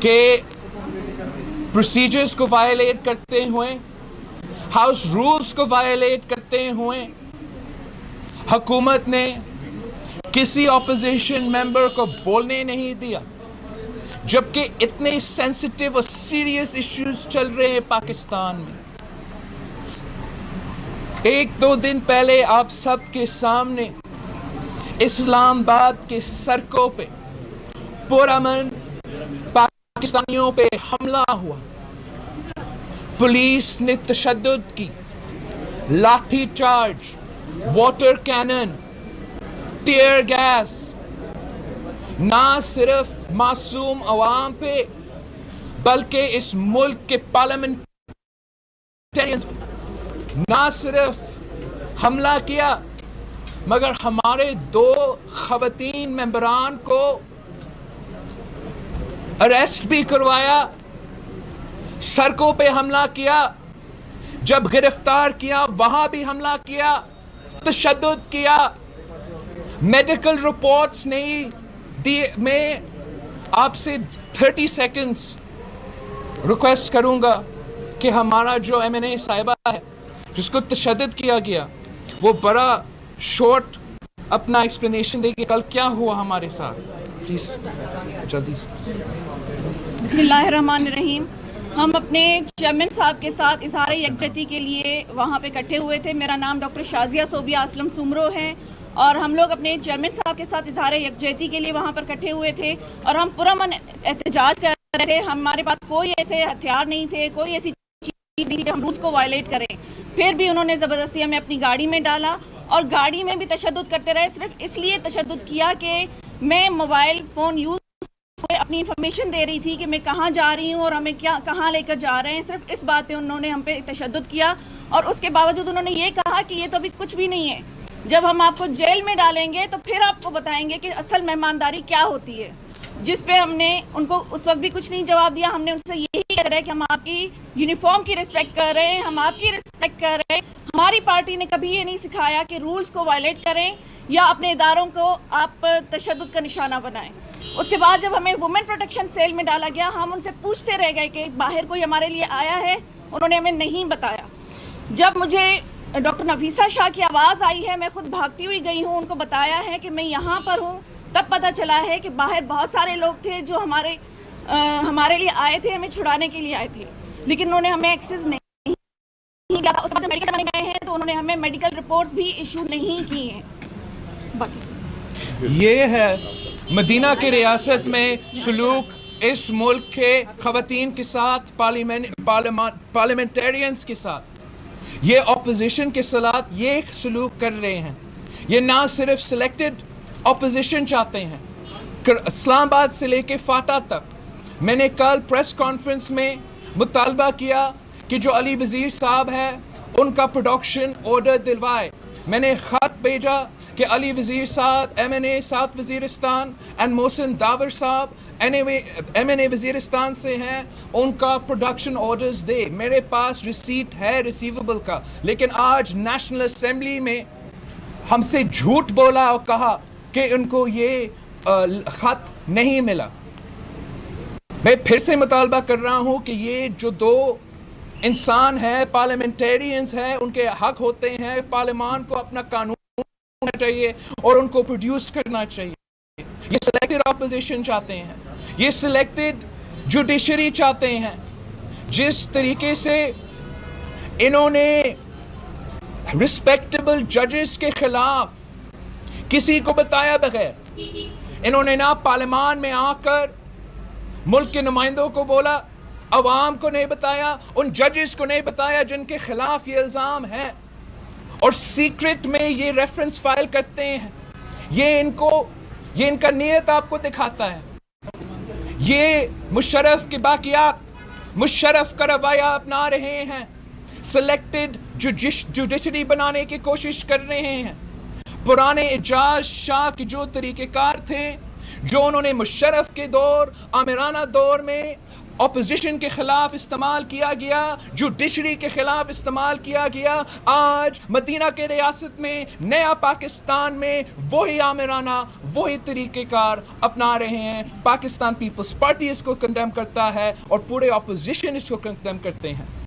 کہ پروسیجرز کو وائلیٹ کرتے ہوئے، ہاؤس رولز کو وائلیٹ کرتے ہوئے حکومت نے کسی اپوزیشن ممبر کو بولنے نہیں دیا، جبکہ اتنے سینسٹیو اور سیریس ایشوز چل رہے ہیں پاکستان میں۔ ایک دو دن پہلے آپ سب کے سامنے اسلام آباد کے سڑکوں پہ پرامن پاکستانیوں پہ حملہ ہوا، پولیس نے تشدد کی، lathi charge, water cannon, tear gas, نہ صرف معصوم عوام پہ بلکہ اس ملک کے پارلیمنٹیرینز نہ صرف حملہ کیا مگر ہمارے 2 خواتین ممبران کو اریسٹ بھی کروایا، سڑکوں پہ حملہ کیا، جب گرفتار کیا وہاں بھی حملہ کیا، تشدد کیا۔ میڈیکل رپورٹس نہیں دی۔ میں آپ سے 30 سیکنڈز ریکویسٹ کروں گا کہ ہمارا جو MNA صاحبہ ہے جس کو تشدد کیا گیا وہ بڑا شارٹ اپنا ایکسپلینیشن دے کہ کل کیا ہوا ہمارے ساتھ، پلیز جلدی سے۔ بسم اللہ الرحمن الرحیم۔ ہم اپنے چیئرمین صاحب کے ساتھ اظہار یکجہتی کے لیے وہاں پہ اکٹھے ہوئے تھے۔ میرا نام ڈاکٹر شازیہ صوبیہ اسلم سومرو ہے اور ہم لوگ اپنے چیئرمین صاحب کے ساتھ اظہار یکجہتی کے لیے وہاں پر اکٹھے ہوئے تھے اور ہم پرامن احتجاج کر رہے تھے۔ ہمارے پاس کوئی ایسے ہتھیار نہیں تھے، کوئی ایسی چیز نہیں تھی ہم رولز کو وائلیٹ کریں، پھر بھی انہوں نے زبردستی ہمیں اپنی گاڑی میں ڈالا اور گاڑی میں بھی تشدد کرتے رہے۔ صرف اس لیے تشدد کیا کہ میں موبائل فون یوز اپنی انفارمیشن دے رہی تھی کہ میں کہاں جا رہی ہوں اور ہمیں کہاں لے کر جا رہے ہیں۔ صرف اس بات پہ انہوں نے ہم پہ تشدد کیا اور اس کے باوجود انہوں نے یہ کہا کہ یہ تو ابھی کچھ بھی نہیں ہے، جب ہم آپ کو جیل میں ڈالیں گے تو پھر آپ کو بتائیں گے کہ اصل مہمانداری کیا ہوتی ہے، جس پہ ہم نے ان کو اس وقت بھی کچھ نہیں جواب دیا۔ ہم نے ان سے یہی کہہ رہے کہ ہم آپ کی یونیفارم کی رسپیکٹ کر رہے ہیں، ہم آپ کی رسپیکٹ کر رہے ہیں۔ ہماری پارٹی نے کبھی یہ نہیں سکھایا کہ رولز کو وائلیٹ کریں یا اپنے اداروں کو آپ تشدد کا نشانہ بنائیں۔ اس کے بعد جب ہمیں وومن پروٹیکشن سیل میں ڈالا گیا، ہم ان سے پوچھتے رہ گئے کہ باہر کوئی ہمارے لیے آیا ہے، انہوں نے ہمیں نہیں بتایا۔ جب مجھے ڈاکٹر نفیسہ شاہ کی آواز آئی ہے، میں خود بھاگتی ہوئی گئی ہوں، ان کو بتایا ہے کہ میں یہاں پر ہوں، تب پتہ چلا ہے کہ باہر بہت سارے لوگ تھے جو ہمارے لیے آئے تھے، ہمیں چھڑانے کے لیے آئے تھے، لیکن انہوں نے ہمیں ایکسیس نہیں کیا تھا۔ اس کے بعد جب میڈیکل بنانے گئے ہیں تو انہوں نے ہمیں میڈیکل رپورٹس بھی ایشو نہیں کی ہیں۔ یہ ہے مدینہ کی ریاست میں سلوک اس ملک کے خواتین کے ساتھ، پارلیمنٹیرینز کے ساتھ، یہ اپوزیشن کے ساتھ یہ سلوک کر رہے ہیں۔ یہ نہ صرف سلیکٹڈ اپوزیشن چاہتے ہیں، اسلام آباد سے لے کے فاٹا تک۔ میں نے کل پریس کانفرنس میں مطالبہ کیا کہ جو علی وزیر صاحب ہے ان کا پروڈکشن آرڈر دلوائے۔ میں نے خط بھیجا کہ علی وزیر صاحب MNA ساؤتھ وزیرستان اینڈ محسن داور صاحب MNA وزیرستان سے ہیں، ان کا پروڈکشن آرڈرز دے۔ میرے پاس ریسیٹ ہے ریسیویبل کا، لیکن آج نیشنل اسمبلی میں ہم سے جھوٹ بولا اور کہا کہ ان کو یہ خط نہیں ملا۔ میں پھر سے مطالبہ کر رہا ہوں کہ یہ جو 2 انسان ہیں، پارلیمنٹیرینز ہیں، ان کے حق ہوتے ہیں، پارلیمان کو اپنا قانون ہونا چاہیے اور ان کو پروڈیوس کرنا چاہیے۔ یہ سلیکٹڈ اپوزیشن چاہتے ہیں، یہ سلیکٹڈ جوڈیشری چاہتے ہیں۔ جس طریقے سے انہوں نے رسپیکٹیبل ججز کے خلاف کسی کو بتایا بغیر، انہوں نے نہ پارلیمان میں آ کر ملک کے نمائندوں کو بولا، عوام کو نہیں بتایا، ان ججز کو نہیں بتایا جن کے خلاف یہ الزام ہے، اور سیکرٹ میں یہ ریفرنس فائل کرتے ہیں۔ یہ ان کا نیت آپ کو دکھاتا ہے۔ یہ مشرف کے باقیات، مشرف کا رویہ اپنا رہے ہیں، سلیکٹڈ جوڈیشری بنانے کی کوشش کر رہے ہیں۔ پرانے اعجاز شاہ کے جو طریقہ کار تھے، جو انہوں نے مشرف کے دور، آمرانہ دور میں اپوزیشن کے خلاف استعمال کیا گیا, جوڈیشری کے خلاف استعمال کیا گیا, آج مدینہ کے ریاست میں نیا پاکستان میں وہی آمرانہ وہی طریقہ کار اپنا رہے ہیں. پاکستان پیپلز پارٹی اس کو کنڈیم کرتا ہے اور پورے اپوزیشن اس کو کنڈیم کرتے ہیں.